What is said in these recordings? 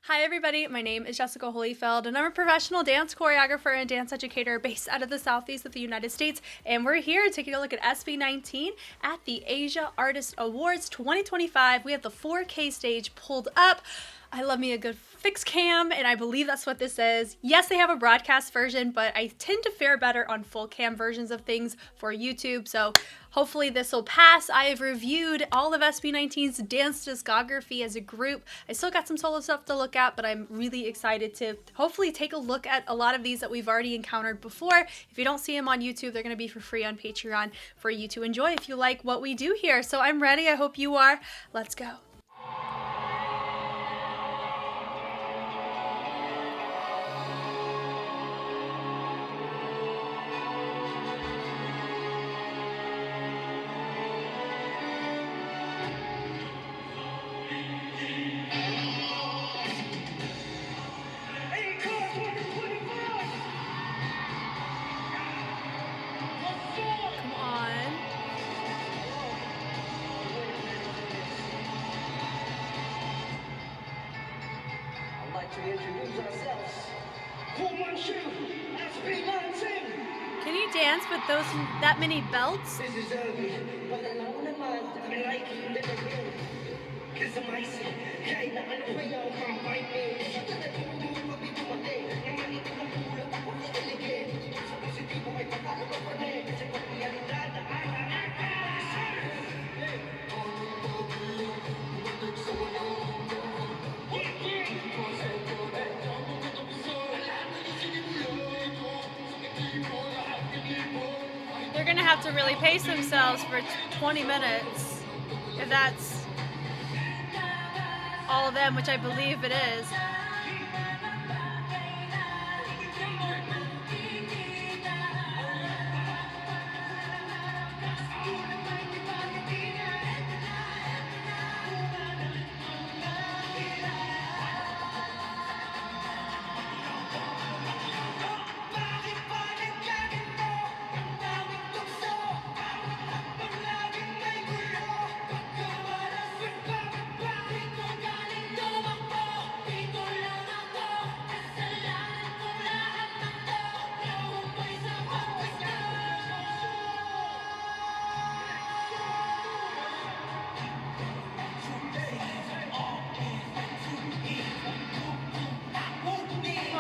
Hi everybody, my name is Jessica Holyfield and I'm a professional dance choreographer and dance educator based out of the southeast of the United States, and we're here taking a look at SB19 at the Asia Artist Awards 2025. We have the 4K stage pulled up. I love me a good fixed cam, and I believe that's what this is. Yes, they have a broadcast version, but I tend to fare better on full cam versions of things for YouTube, so hopefully this will pass. I have reviewed all of SB19's dance discography as a group. I still got some solo stuff to look at, but I'm really excited to hopefully take a look at a lot of these that we've already encountered before. If you don't see them on YouTube, they're going to be for free on Patreon for you to enjoy if you like what we do here. So I'm ready. I hope you are. Let's go. To introduce ourselves. SB19. Can you dance with that many belts? This is early, but alam mo naman, I like you better than Cause I'm icy, kahit na ano pa yung combine me. Sa talagang mabig dumating, naman ito ang tulad ako sa elegant. Sa positibo ay patalo ka pa rin, kasi pag realidad na ay They're gonna have to really pace themselves for 20 minutes, if that's all of them, which I believe it is.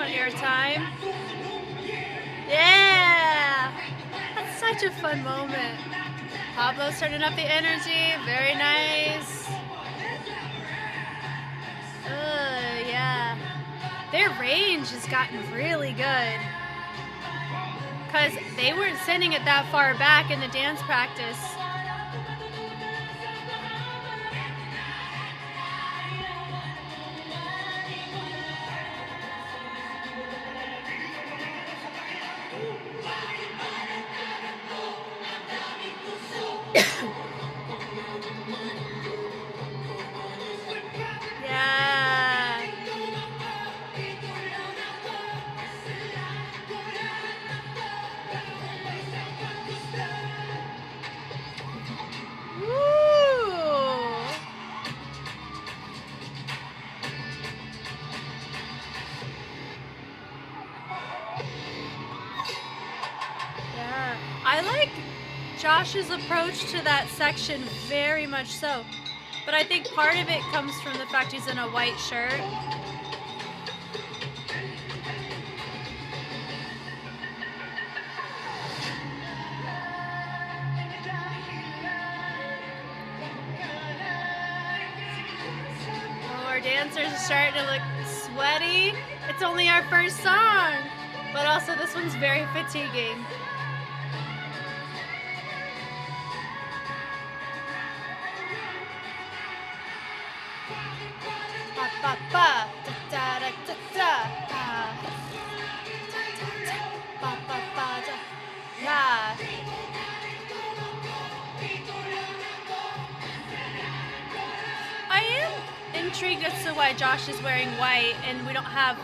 Airtime. Yeah! That's such a fun moment. Pablo's turning up the energy. Very nice. Yeah. Their range has gotten really good. Because they weren't sending it that far back in the dance practice. Yeah. Woo. Yeah. I like Josh's approach to that section very much so. But I think part of it comes from the fact he's in a white shirt. Oh, our dancers are starting to look sweaty. It's only our first song, but also this one's very fatiguing. Ba, ba, da, da, da, da, da. Ba, ba, ba, da. Yeah. I am intrigued as to why Josh is wearing white and we don't have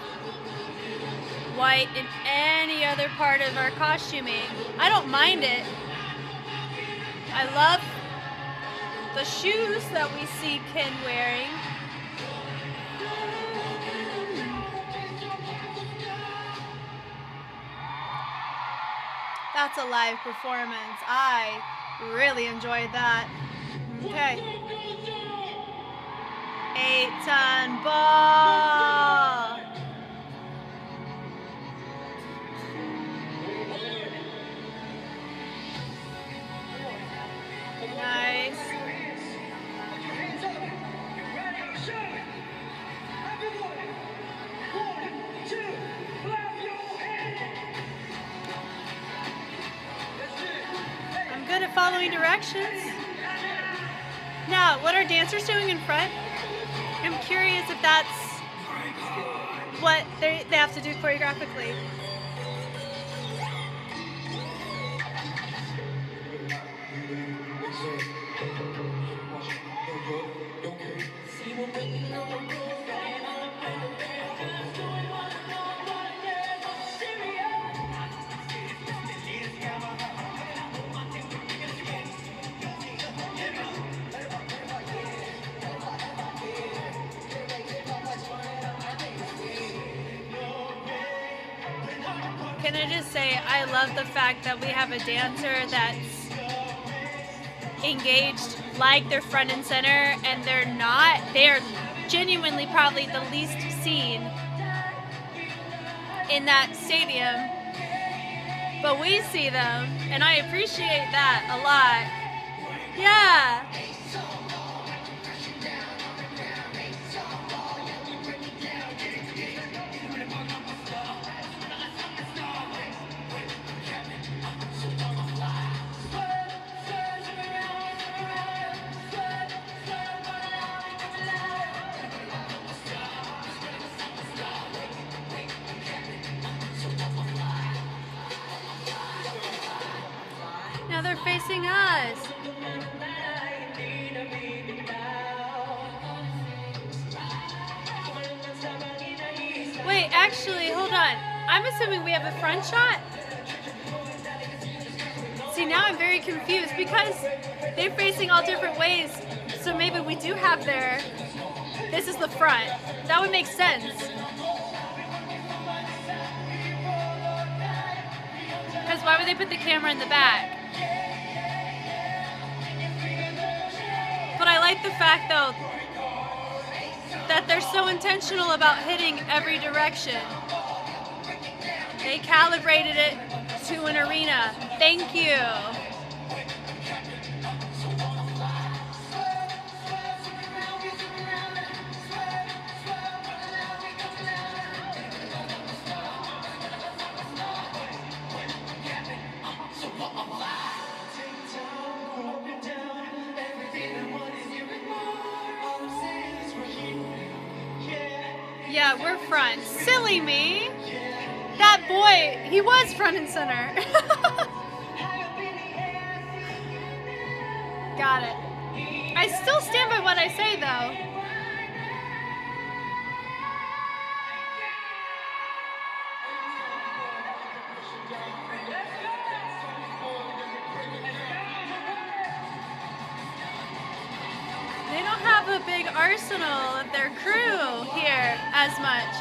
white in any other part of our costuming. I don't mind it. I love the shoes that we see Ken wearing. That's a live performance. I really enjoyed that. Okay. 8-ton ball. Nice. I'm good at following directions. Now, what are dancers doing in front? I'm curious if that's what they have to do choreographically. Can I just say, I love the fact that we have a dancer that's engaged like they're front and center, and they're not. They are genuinely probably the least seen in that stadium, but we see them, and I appreciate that a lot. Yeah. Now they're facing us. Wait, actually, hold on. I'm assuming we have a front shot? See, now I'm very confused because they're facing all different ways. So maybe we do have this is the front. That would make sense. Because why would they put the camera in the back? But I like the fact, though, that they're so intentional about hitting every direction. They calibrated it to an arena. Thank you. Yeah, we're front. Silly me. That boy, he was front and center. Got it. I still stand by what I say, though. They don't have a big arsenal of their crew here as much.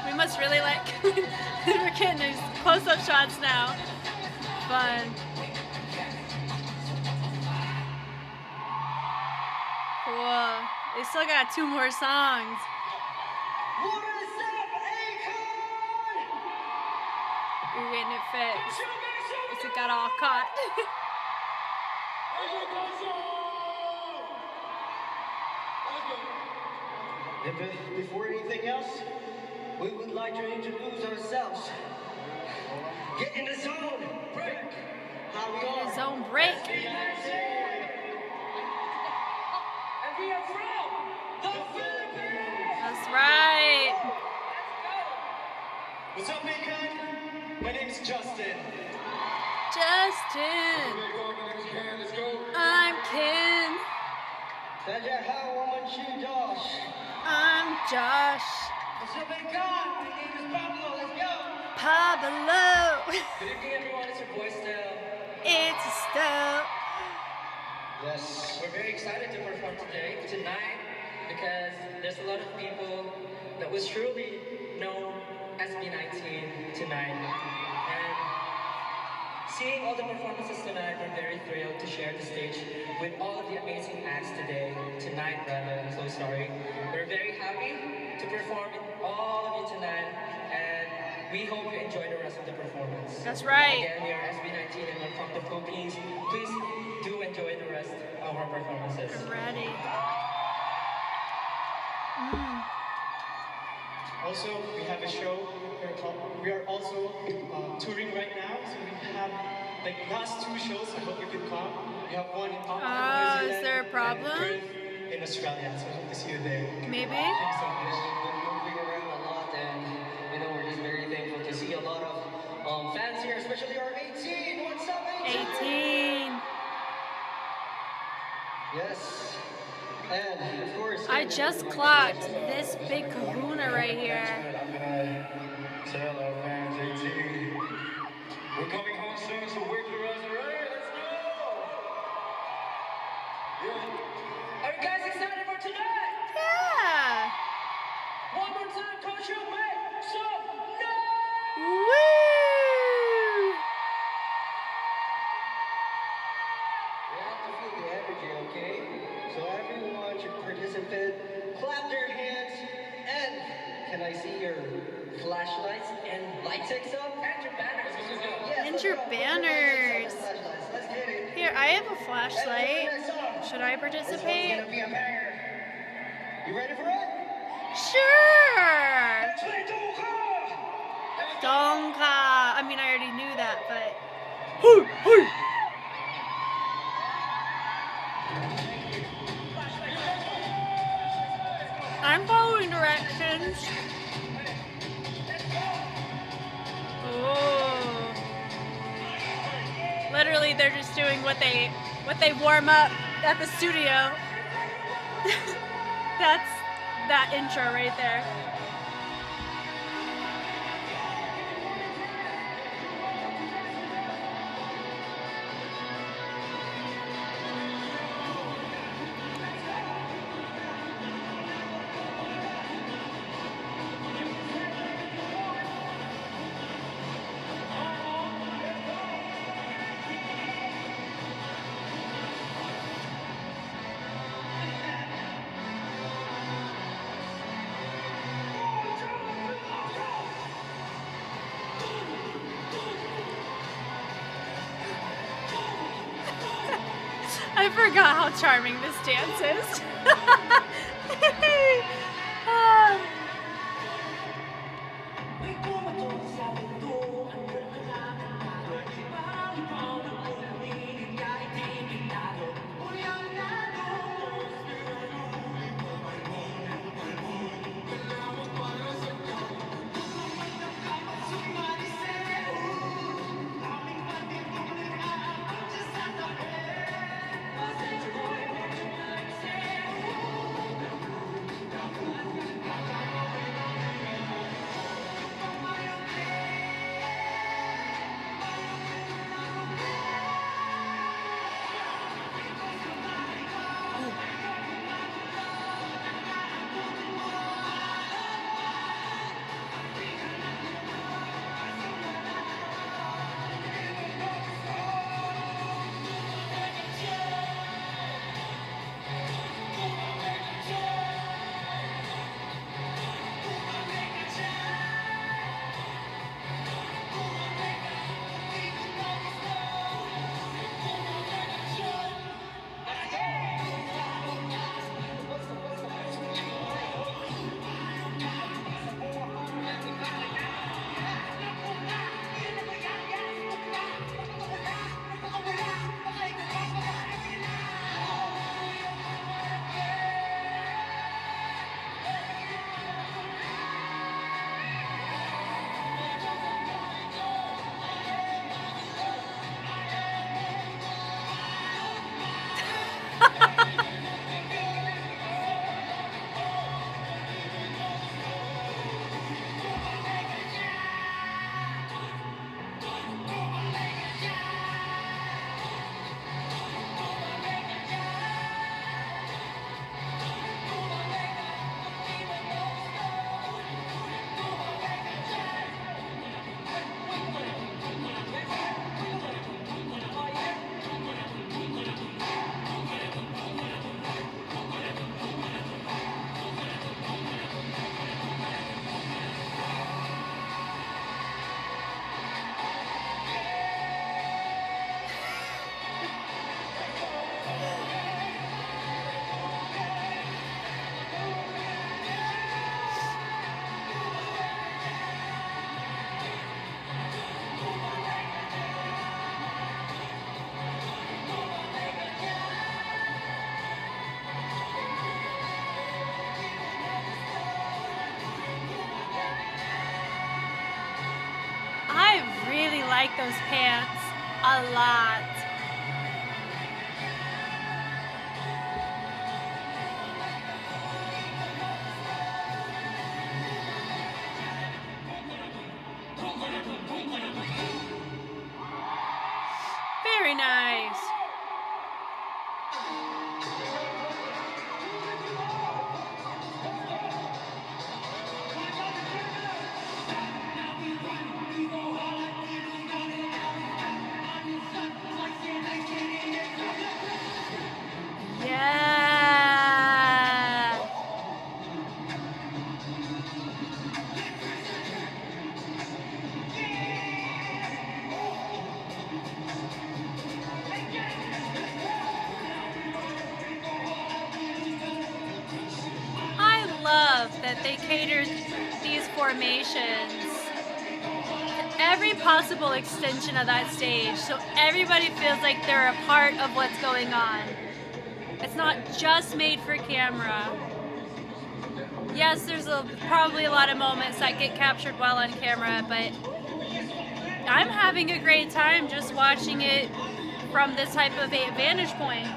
We must really like, we're getting these close-up shots now. Fun. Cool. They still got 2 more songs. You're getting it fixed. Guess it got all caught. Before anything else, we would like to introduce ourselves. Get in the zone. Break. How we are. Zone break. And we are from the Philippines. That's right. What's up, mankind? My name's Justin. Justin. Let's go. I'm Ken. Josh. I'm Josh. What's up, mankind? My name is Pablo. Let's go. Pablo. Good evening, everyone. It's your boy STELL. It's still. Yes, we're very excited to perform tonight, because there's a lot of people that was truly know SB19 tonight. And seeing all the performances tonight, we're very thrilled to share the stage with all of the amazing acts tonight rather. I'm so sorry. We're very happy to perform with all of you tonight, and we hope you enjoy the rest of the performance. That's right. Again, we are SB19 and we're from the Philippines. Please do enjoy the rest of our performances. I'm ready. Also, we have a show. We are also touring right now, so we have like last 2 shows. I hope you can come. We have one in Auckland, New Zealand, Is there a problem? and Perth in Australia. So I hope to see you there. Maybe? Thanks so much. We're moving around a lot, and we're just very thankful to see a lot of fans here, especially our 18. What's up, 18? 18. Yes. And of course, I just clocked this big kahuna right here. I'm gonna tell our fans 18. We're coming home soon, so wait for us, alright? Let's go! Yeah. Are you guys excited for tonight? Yeah. One more time, Coach, you make some noise! Woo! We have to feel the energy, okay? So everyone should participate. Clap their hands, and can I see your flashlights and light takes up? And your banners. Yes, And let's your go. Put banners. flashlights. Let's get it. Here, I have a And flashlight. the next song. Should I This one's participate? gonna be a banger. You ready for it? Sure. Let's play DUNGKA! Donka. I mean, I already knew that, but. I'm following directions. Oh. Literally, they're just doing what they warm up at the studio. That's that intro right there. I forgot how charming this dance is. Ah. like those pants a lot. Very nice. Yeah. I love that they catered these formations to every possible extension of that stage, so everybody feels like they're a part of what's going on. It's not just made for camera. Yes, there's probably a lot of moments that get captured well on camera, but I'm having a great time just watching it from this type of a vantage point.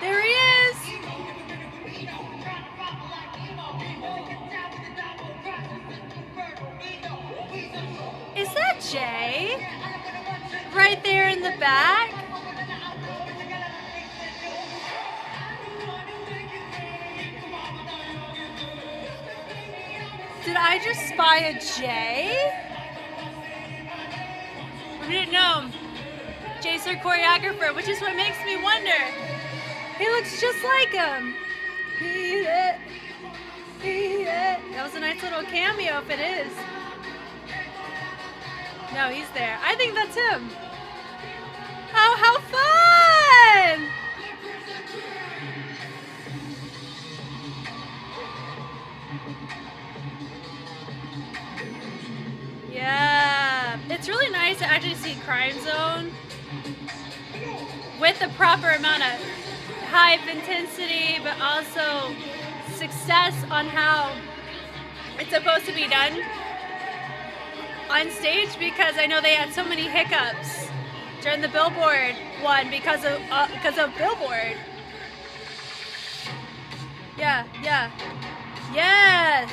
There he is! Is that Jay? Right there in the back? Did I just spy a Jay? I didn't know. Jay's their choreographer, which is what makes me wonder. He looks just like him. Beat it. Beat it. That was a nice little cameo if it is. No, he's there. I think that's him. Oh, how fun! Yeah. It's really nice to actually see Crimzone with the proper amount of hype, intensity, but also success on how it's supposed to be done on stage, because I know they had so many hiccups during the Billboard one because of Billboard. Yeah, yeah, yes.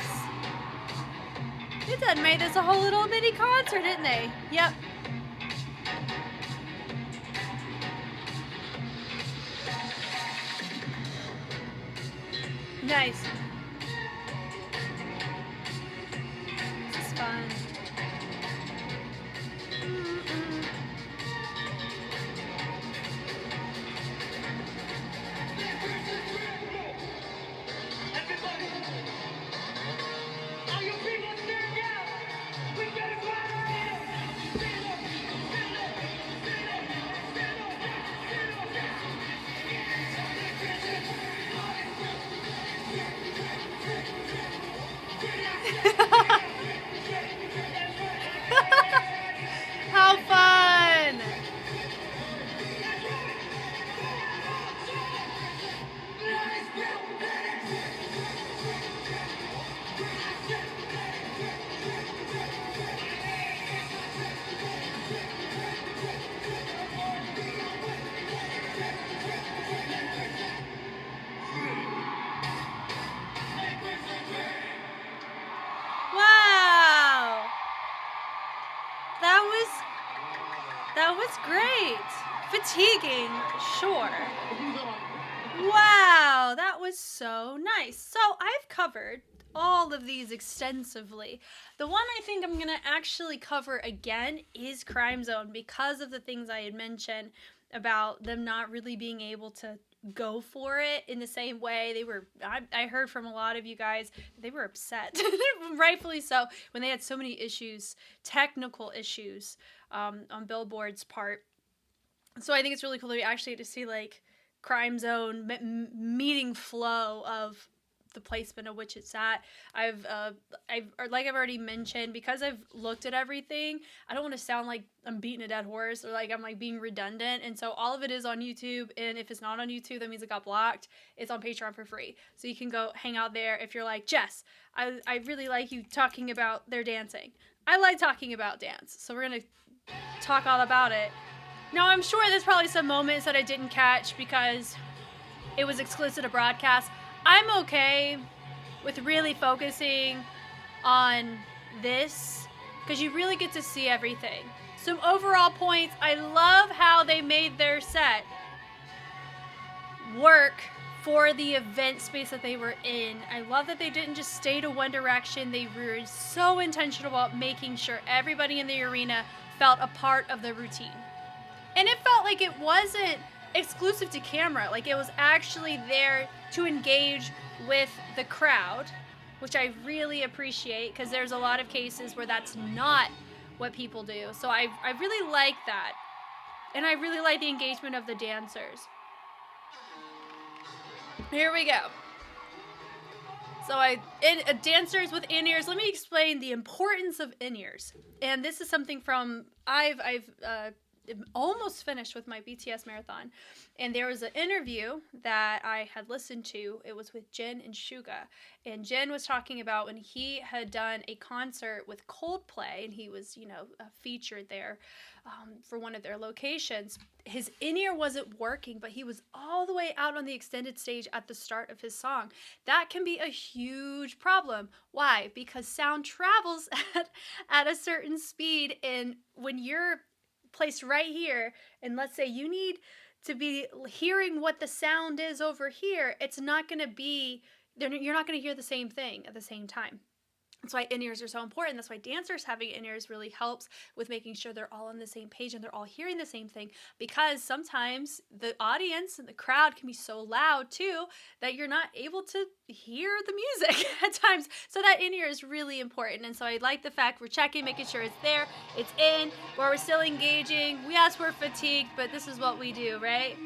They done made this a whole little bitty concert, didn't they? Yep. Nice. This is fun. was great. Fatiguing, sure. Wow, that was so nice. So I've covered all of these extensively. The one I think I'm gonna actually cover again is Crimzone because of the things I had mentioned about them not really being able to go for it in the same way. I heard from a lot of you guys, they were upset, rightfully so, when they had so many issues, technical issues on Billboard's part. So I think it's really cool to actually to see like Crimzone meeting flow of the placement of which it's at. I've like I've already mentioned, because I've looked at everything, I don't want to sound like I'm beating a dead horse or like I'm like being redundant, and so all of it is on YouTube, and if it's not on YouTube, that means it got blocked. It's on Patreon for free, so you can go hang out there if you're like, Jess, I really like you talking about their dancing. I like talking about dance, so we're gonna talk all about it. Now I'm sure there's probably some moments that I didn't catch because it was exclusive to broadcast. I'm okay with really focusing on this because you really get to see everything. Some overall points, I love how they made their set work for the event space that they were in. I love that they didn't just stay to one direction. They were so intentional about making sure everybody in the arena felt a part of the routine. And it felt like it wasn't exclusive to camera, like it was actually there to engage with the crowd, which I really appreciate because there's a lot of cases where that's not what people do. So I really like that, and I really like the engagement of the dancers. Here we go. So dancers with in-ears. Let me explain the importance of in-ears. And this is something from I've almost finished with my BTS marathon, and there was an interview that I had listened to. It was with Jin and Suga, and Jin was talking about when he had done a concert with Coldplay, and he was, featured there for one of their locations. His in-ear wasn't working, but he was all the way out on the extended stage at the start of his song. That can be a huge problem. Why? Because sound travels at a certain speed, and when you're placed right here, and let's say you need to be hearing what the sound is over here, it's not going to be, you're not going to hear the same thing at the same time. That's why in-ears are so important. That's why dancers having in-ears really helps with making sure they're all on the same page and they're all hearing the same thing, because sometimes the audience and the crowd can be so loud too that you're not able to hear the music at times. So that in-ear is really important. And so I like the fact we're checking, making sure it's there, it's in, where we're still engaging. Yes, we're fatigued, but this is what we do, right?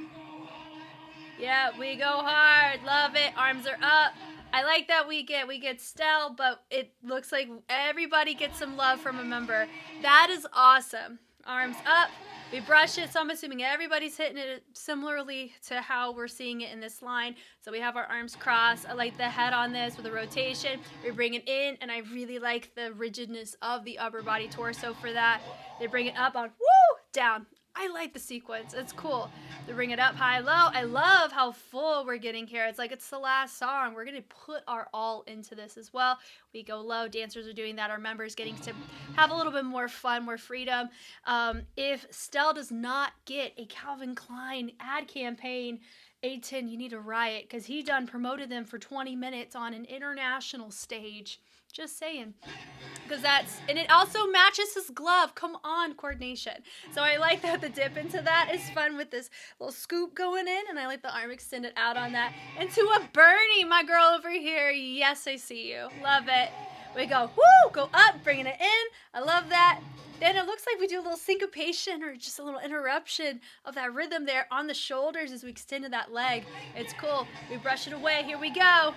Yeah, we go hard. Love it. Arms are up. I like that we get STELL, but it looks like everybody gets some love from a member. That is awesome. Arms up. We brush it, so I'm assuming everybody's hitting it similarly to how we're seeing it in this line. So we have our arms crossed. I like the head on this with a rotation. We bring it in, and I really like the rigidness of the upper body torso for that. They bring it up on, woo, down. I like the sequence. It's cool. They bring it up high, low. I love how full we're getting here. It's like it's the last song. We're going to put our all into this as well. We go low. Dancers are doing that. Our members getting to have a little bit more fun, more freedom. If STELL does not get a Calvin Klein ad campaign, A10, you need to riot, because he done promoted them for 20 minutes on an international stage. Just saying. Because and it also matches his glove. Come on, coordination. So I like that the dip into that is fun with this little scoop going in, and I like the arm extended out on that. And to a Bernie, my girl over here. Yes, I see you. Love it. We go, woo, go up, bringing it in. I love that. Then it looks like we do a little syncopation or just a little interruption of that rhythm there on the shoulders as we extended that leg. It's cool. We brush it away. Here we go.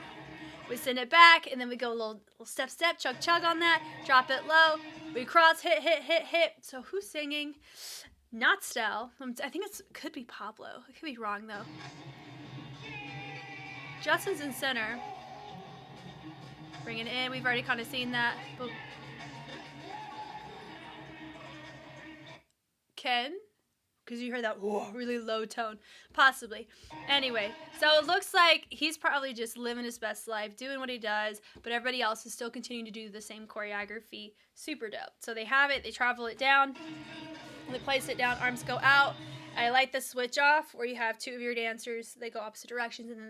We send it back, and then we go a little step, chug, chug on that. Drop it low. We cross, hit, hit, hit, hit. So who's singing? Not STELL. I think it could be Pablo. I could be wrong, though. Justin's in center. Bring it in. We've already kind of seen that. Boom. Ken? Because you heard that really low tone. Possibly. Anyway, so it looks like he's probably just living his best life, doing what he does, but everybody else is still continuing to do the same choreography. Super dope. So they have it. They travel it down. They place it down, arms go out. I like the switch off where you have two of your dancers. They go opposite directions and then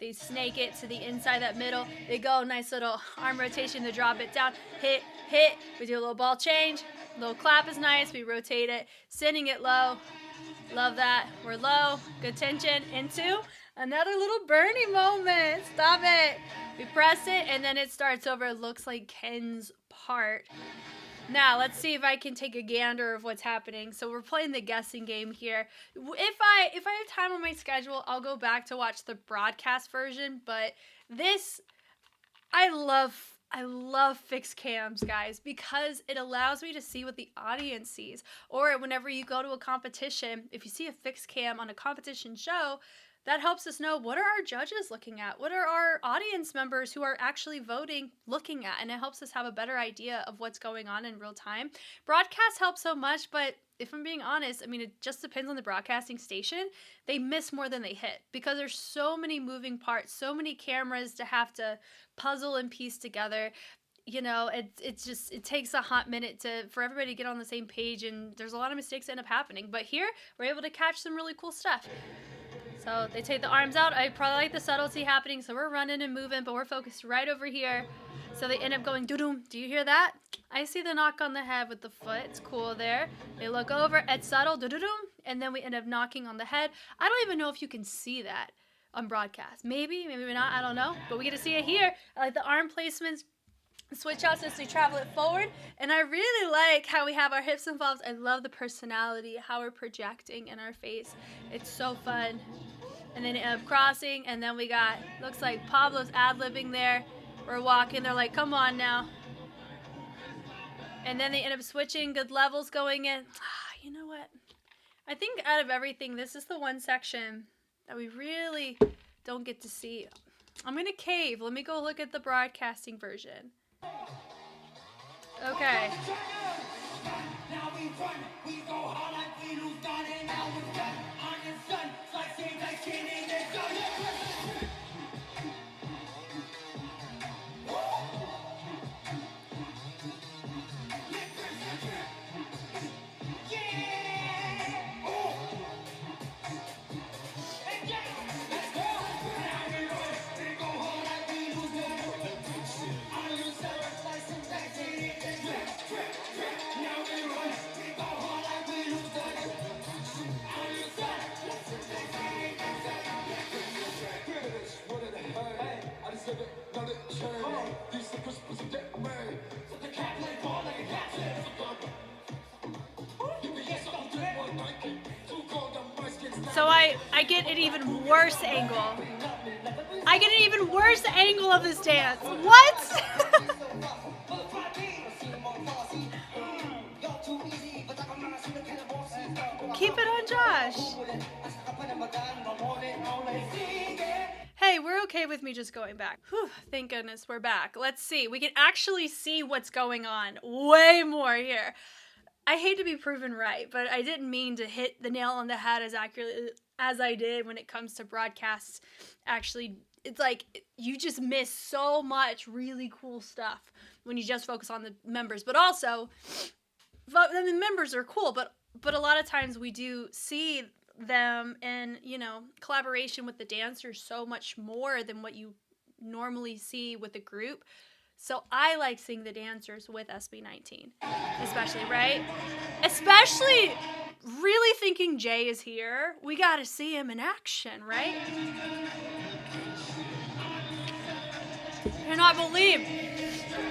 they snake it to the inside, that middle. They go, nice little arm rotation. They drop it down, hit, hit. We do a little ball change. Little clap is nice. We rotate it, sending it low. Love that. We're low, good tension. Into another little Bernie moment. Stop it. We press it and then it starts over. It looks like Ken's part. Now, let's see if I can take a gander of what's happening. So we're playing the guessing game here. If I have time on my schedule, I'll go back to watch the broadcast version. But this, I love fixed cams, guys, because it allows me to see what the audience sees. Or whenever you go to a competition, if you see a fixed cam on a competition show, that helps us know what are our judges looking at? What are our audience members who are actually voting looking at? And it helps us have a better idea of what's going on in real time. Broadcast helps so much, but if I'm being honest, I mean, it just depends on the broadcasting station. They miss more than they hit because there's so many moving parts, so many cameras to have to puzzle and piece together. You know, it takes a hot minute for everybody to get on the same page, and there's a lot of mistakes that end up happening. But here, we're able to catch some really cool stuff. So they take the arms out. I probably like the subtlety happening, so we're running and moving, but we're focused right over here. So they end up going doo-doom. Do you hear that? I see the knock on the head with the foot. It's cool there. They look over. It's subtle. Doo-doo-doom. And then we end up knocking on the head. I don't even know if you can see that on broadcast. Maybe not. I don't know. But we get to see it here. I like the arm placements. Switch outs as we travel it forward. And I really like how we have our hips involved. I love the personality, how we're projecting in our face. It's so fun. And then end up crossing, and then we got, looks like Pablo's ad-libbing there. We're walking, they're like, come on now. And then they end up switching, good levels going in. You know what? I think out of everything, this is the one section that we really don't get to see. I'm gonna cave. Let me go look at the broadcasting version. Okay. Now we run, we go hard like we lose God, and now we're done. On the sun, it's like saying like kidding, it's done. So I get an even worse angle. I get an even worse angle of this dance. What? Keep it on Josh. Hey, we're okay with me just going back. Whew, thank goodness we're back. Let's see. We can actually see what's going on way more here. I hate to be proven right, but I didn't mean to hit the nail on the head as accurately as I did when it comes to broadcasts. Actually, it's like you just miss so much really cool stuff when you just focus on the members. But also, the members are cool, but a lot of times we do see them in, you know, collaboration with the dancers so much more than what you normally see with a group. So I like seeing the dancers with SB19, especially, right? Especially really thinking Jay is here. We got to see him in action, right? I cannot believe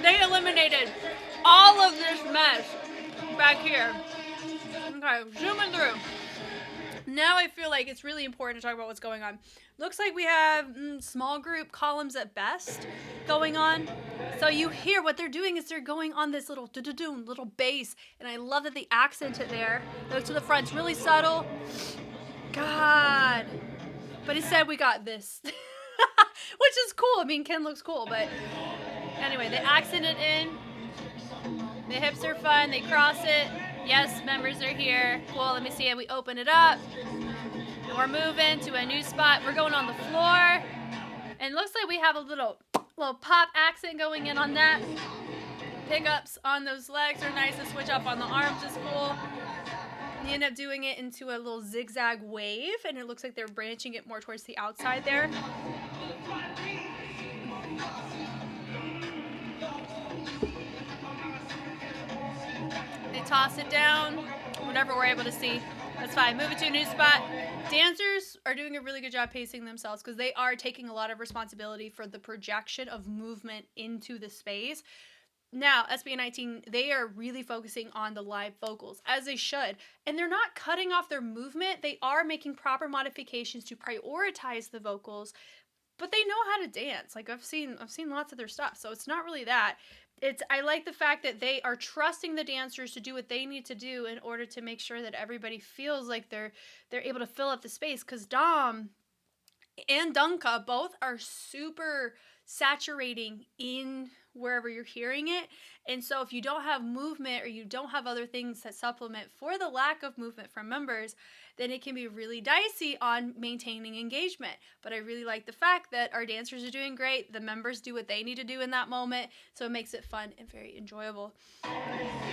they eliminated all of this mess back here. Okay, zooming through. Now I feel like it's really important to talk about what's going on. Looks like we have small group columns at best going on. So you hear what they're doing is they're going on this little do-do-do, little bass. And I love that they accent it there. Look to the front, it's really subtle. God. But instead we got this. Which is cool. I mean, Ken looks cool, but anyway, they accent it in. The hips are fun, they cross it. Yes, members are here. Cool, let me see it. We open it up. And we're moving to a new spot. We're going on the floor. And it looks like we have a little pop accent going in on that. Pickups on those legs are nice. The switch up on the arms is cool. They end up doing it into a little zigzag wave, and it looks like they're branching it more towards the outside there. They toss it down, whatever we're able to see. That's fine. Move it to a new spot. Dancers are doing a really good job pacing themselves because they are taking a lot of responsibility for the projection of movement into the space. Now, SB19, they are really focusing on the live vocals, as they should. And they're not cutting off their movement. They are making proper modifications to prioritize the vocals, but they know how to dance. Like, I've seen lots of their stuff, so it's not really that. I like the fact that they are trusting the dancers to do what they need to do in order to make sure that everybody feels like they're able to fill up the space, because DAM and DUNGKA both are super saturating in wherever you're hearing it. And so if you don't have movement or you don't have other things that supplement for the lack of movement from members, then it can be really dicey on maintaining engagement. But I really like the fact that our dancers are doing great. The members do what they need to do in that moment. So it makes it fun and very enjoyable.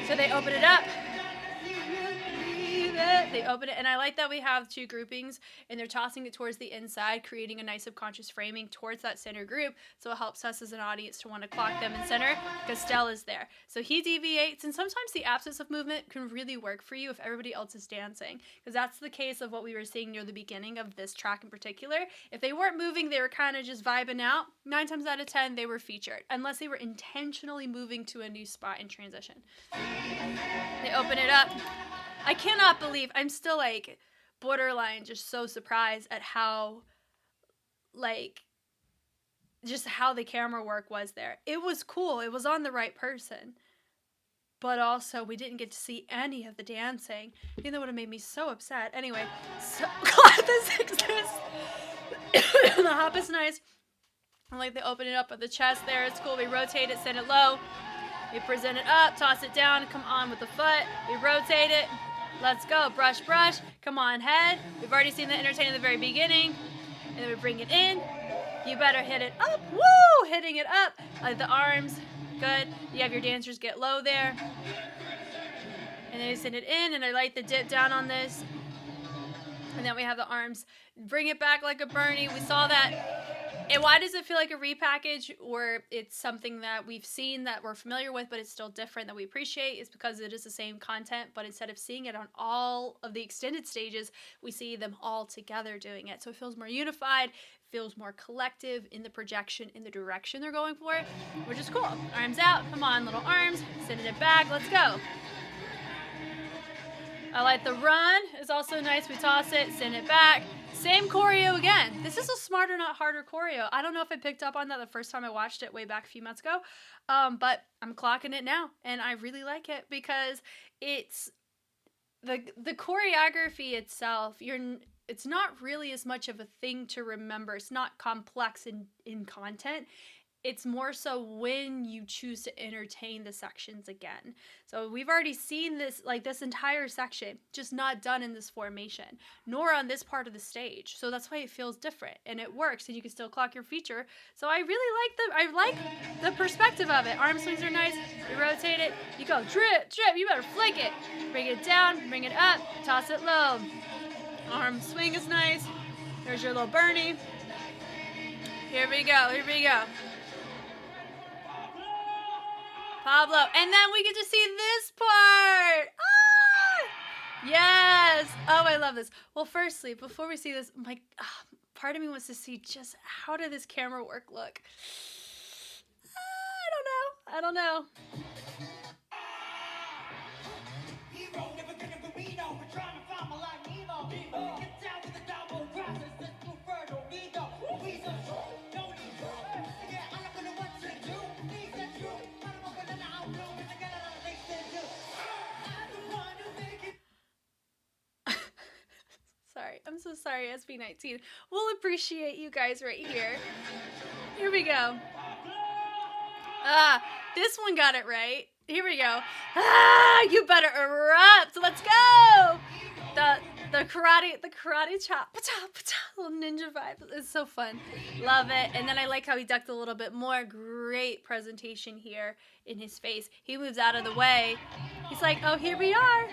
So they open it up. They open it, and I like that we have two groupings, and they're tossing it towards the inside, creating a nice subconscious framing towards that center group, so it helps us as an audience to want to clock them in center, because STELL is there. So he deviates, and sometimes the absence of movement can really work for you if everybody else is dancing, because that's the case of what we were seeing near the beginning of this track in particular. If they weren't moving, they were kind of just vibing out. 9 times out of 10, they were featured, unless they were intentionally moving to a new spot in transition. They open it up. I cannot believe, I'm still like borderline just so surprised at how, like, just how the camera work was there. It was cool. It was on the right person. But also, we didn't get to see any of the dancing. I think that would have made me so upset. Anyway, so glad this exists. The hop is nice. I like they open it up at the chest there. It's cool. We rotate it, send it low. We present it up, toss it down, come on with the foot. We rotate it. Let's go. Brush, brush. Come on, head. We've already seen the entertain at the very beginning. And then we bring it in. You better hit it up. Woo! Hitting it up. Like the arms. Good. You have your dancers get low there. And then we send it in, and I like the dip down on this. And then we have the arms. Bring it back like a Bernie. We saw that. And why does it feel like a repackage, or it's something that we've seen that we're familiar with, but it's still different that we appreciate? Is because it is the same content, but instead of seeing it on all of the extended stages, we see them all together doing it. So it feels more unified, feels more collective in the projection, in the direction they're going for, which is cool. Arms out, come on, little arms, sending it back, let's go. I like the run. It's also nice. We toss it, send it back. Same choreo again. This is a smarter, not harder choreo. I don't know if I picked up on that the first time I watched it way back a few months ago, but I'm clocking it now, and I really like it because it's the choreography itself. It's not really as much of a thing to remember. It's not complex in content. It's more so when you choose to entertain the sections again. So we've already seen this, like this entire section, just not done in this formation, nor on this part of the stage. So that's why it feels different, and it works, and you can still clock your feature. So I really like the perspective of it. Arm swings are nice. You rotate it. You go drip, drip. You better flick it. Bring it down, bring it up, toss it low. Arm swing is nice. There's your little Bernie. Here we go. Here we go. Pablo. And then we get to see this part. Ah! Yes. Oh, I love this. Well, firstly, before we see this, part of me wants to see just how did this camera work look. I don't know. Sorry. I'm so sorry, SB19. We'll appreciate you guys right here. Here we go. This one got it right. Here we go. You better erupt. Let's go. The karate chop. Little ninja vibe. It's so fun. Love it. And then I like how he ducked a little bit more. Great presentation here in his face. He moves out of the way. He's like, oh, here we are.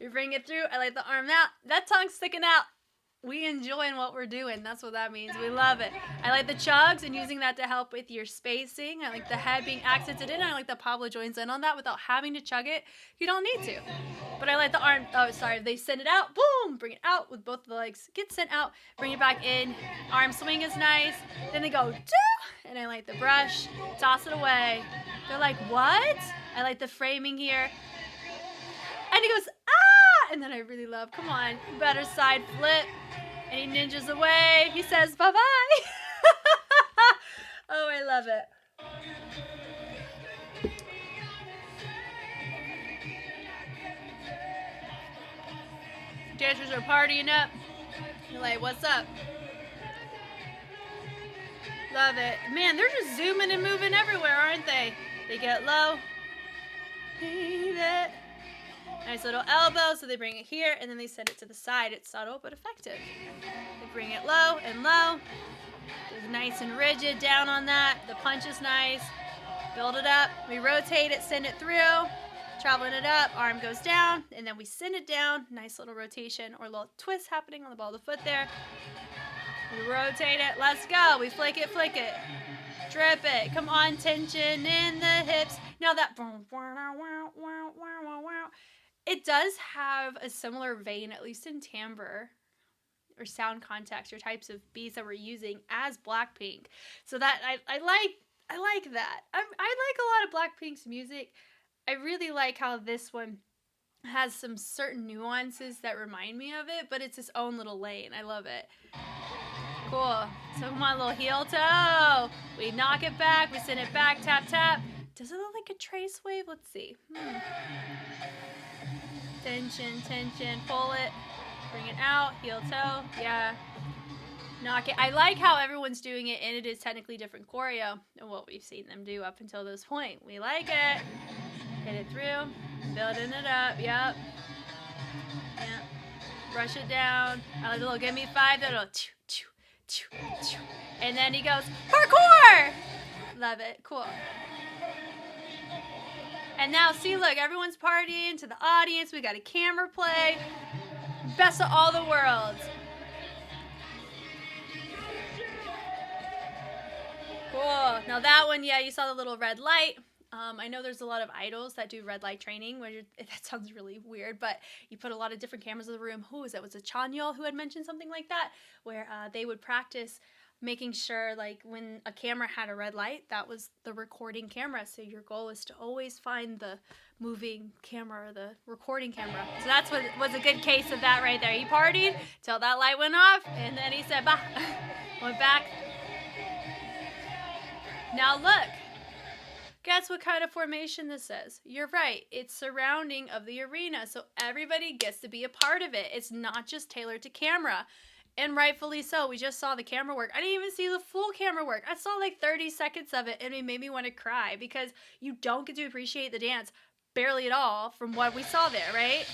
We bring it through. I like the arm out. That tongue's sticking out. We enjoying what we're doing. That's what that means. We love it. I like the chugs and using that to help with your spacing. I like the head being accented in. I like that Pablo joins in on that without having to chug it. You don't need to. But I like the arm. Oh, sorry. They send it out. Boom. Bring it out with both of the legs. Get sent out. Bring it back in. Arm swing is nice. Then they go, doo, and I like the brush. Toss it away. They're like, what? I like the framing here. And he goes, ah! And then I really love, come on, better side flip. And he ninjas away. He says, bye-bye. Oh, I love it. Dancers are partying up. You're like, what's up? Love it. Man, they're just zooming and moving everywhere, aren't they? They get low. Nice little elbow, so they bring it here, and then they send it to the side. It's subtle, but effective. They bring it low and low. It's nice and rigid down on that. The punch is nice. Build it up. We rotate it, send it through. Traveling it up, arm goes down, and then we send it down. Nice little rotation or a little twist happening on the ball of the foot there. We rotate it. Let's go. We flick it, drip it. Come on, tension in the hips. Now that it does have a similar vein, at least in timbre or sound context or types of beats that we're using as Blackpink. So that I like that. I like a lot of Blackpink's music. I really like how this one has some certain nuances that remind me of it, but it's its own little lane. I love it. Cool. So come on, little heel toe. We knock it back. We send it back. Tap, tap. Does it look like a trace wave? Let's see. Tension, tension. Pull it. Bring it out. Heel toe. Yeah. Knock it. I like how everyone's doing it, and it is technically different choreo than what we've seen them do up until this point. We like it. Hit it through. Building it up. Yep. Yeah. Brush it down. I like the little give me five. That little choo, choo, choo, choo. And then he goes, parkour! Love it. Cool. And now, see, look, everyone's partying to the audience. We got a camera play. Best of all the worlds. Cool. Now that one, yeah, you saw the little red light. I know there's a lot of idols that do red light training, where that sounds really weird, but you put a lot of different cameras in the room. Who was it? Was it Chanyeol who had mentioned something like that, where they would practice making sure, like, when a camera had a red light, that was the recording camera. So your goal is to always find the moving camera or the recording camera. So that's what was a good case of that right there. He partied till that light went off, and then he said, bah, went back. Now look. Guess what kind of formation this is? You're right. It's surrounding of the arena, so everybody gets to be a part of it. It's not just tailored to camera, and rightfully so. We just saw the camera work. I didn't even see the full camera work. I saw like 30 seconds of it, and it made me want to cry because you don't get to appreciate the dance barely at all from what we saw there, right?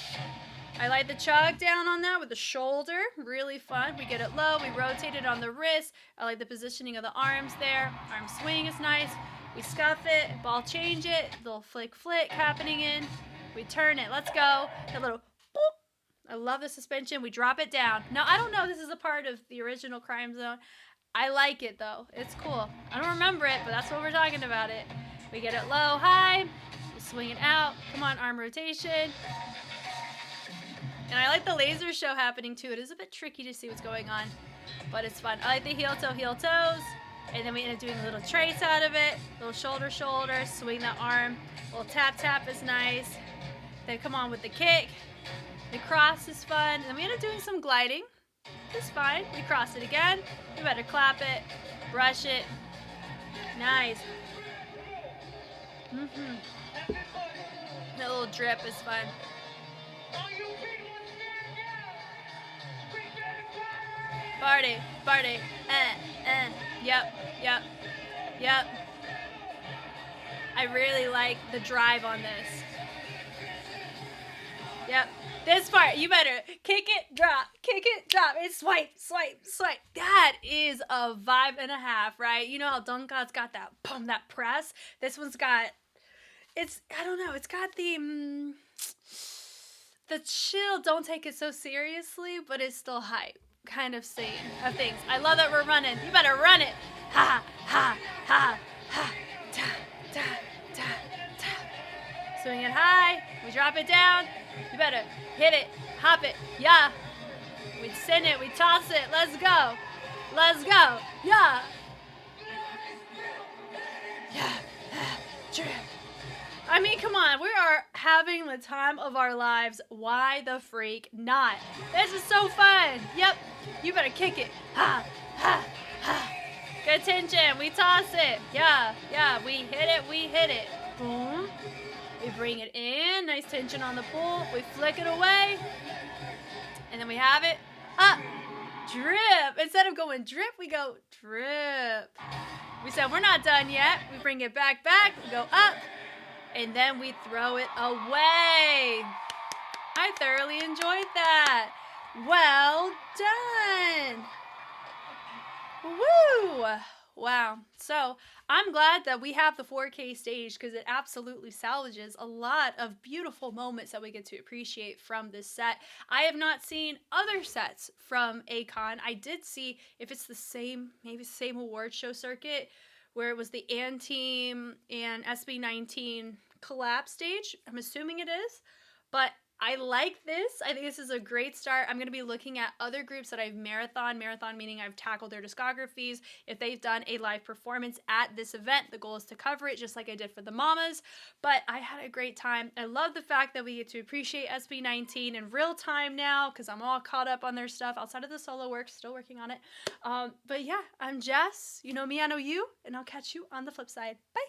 I like the chug down on that with the shoulder. Really fun. We get it low. We rotate it on the wrist. I like the positioning of the arms there. Arm swing is nice. We scuff it, ball change it, little flick happening in. We turn it, let's go. That little boop. I love the suspension. We drop it down. Now, I don't know if this is a part of the original Crimzone. I like it though, it's cool. I don't remember it, but that's what we're talking about it. We get it low, high, we swing it out. Come on, arm rotation. And I like the laser show happening too. It is a bit tricky to see what's going on, but it's fun. I like the heel toes. And then we end up doing a little trace out of it. Little shoulder, swing the arm. Little tap is nice. Then come on with the kick. The cross is fun. And then we end up doing some gliding. It's fine. We cross it again. We better clap it. Brush it. Nice. That little drip is fun. Party. Yep. I really like the drive on this. Yep. This part, you better kick it, drop. It's swipe. That is a vibe and a half, right? You know how DUNGKA+'s got that boom, that press? This one's got, it's got the the chill, don't take it so seriously, but it's still hype kind of scene of things. I love that we're running. You better run it. Ha, ha, ha, ha, ta, ta, ta, ta. Swing it high, we drop it down. You better hit it, hop it, yeah. We send it, we toss it, let's go. Let's go, yeah. Yeah, drip. I mean, come on, we are having the time of our lives. Why the freak not? This is so fun. Yep, you better kick it. Ha, ha, ha. Good tension, we toss it. Yeah, yeah, we hit it. Boom. We bring it in, nice tension on the pull. We flick it away. And then we have it up. Drip. Instead of going drip, we go drip. We said we're not done yet. We bring it back, we go up. And then we throw it away. I thoroughly enjoyed that. Well done. Woo! Wow. So I'm glad that we have the 4K stage because it absolutely salvages a lot of beautiful moments that we get to appreciate from this set. I have not seen other sets from A-Kon. I did see, if it's the same, maybe the same award show circuit, where it was the Team and SB19 collab stage. I'm assuming it is, but I like this. I think this is a great start. I'm going to be looking at other groups that I've marathon meaning I've tackled their discographies. If they've done a live performance at this event, the goal is to cover it just like I did for the Mamas. But I had a great time. I love the fact that we get to appreciate SB19 in real time now because I'm all caught up on their stuff outside of the solo work, still working on it. But yeah, I'm Jess. You know me, I know you, and I'll catch you on the flip side. Bye.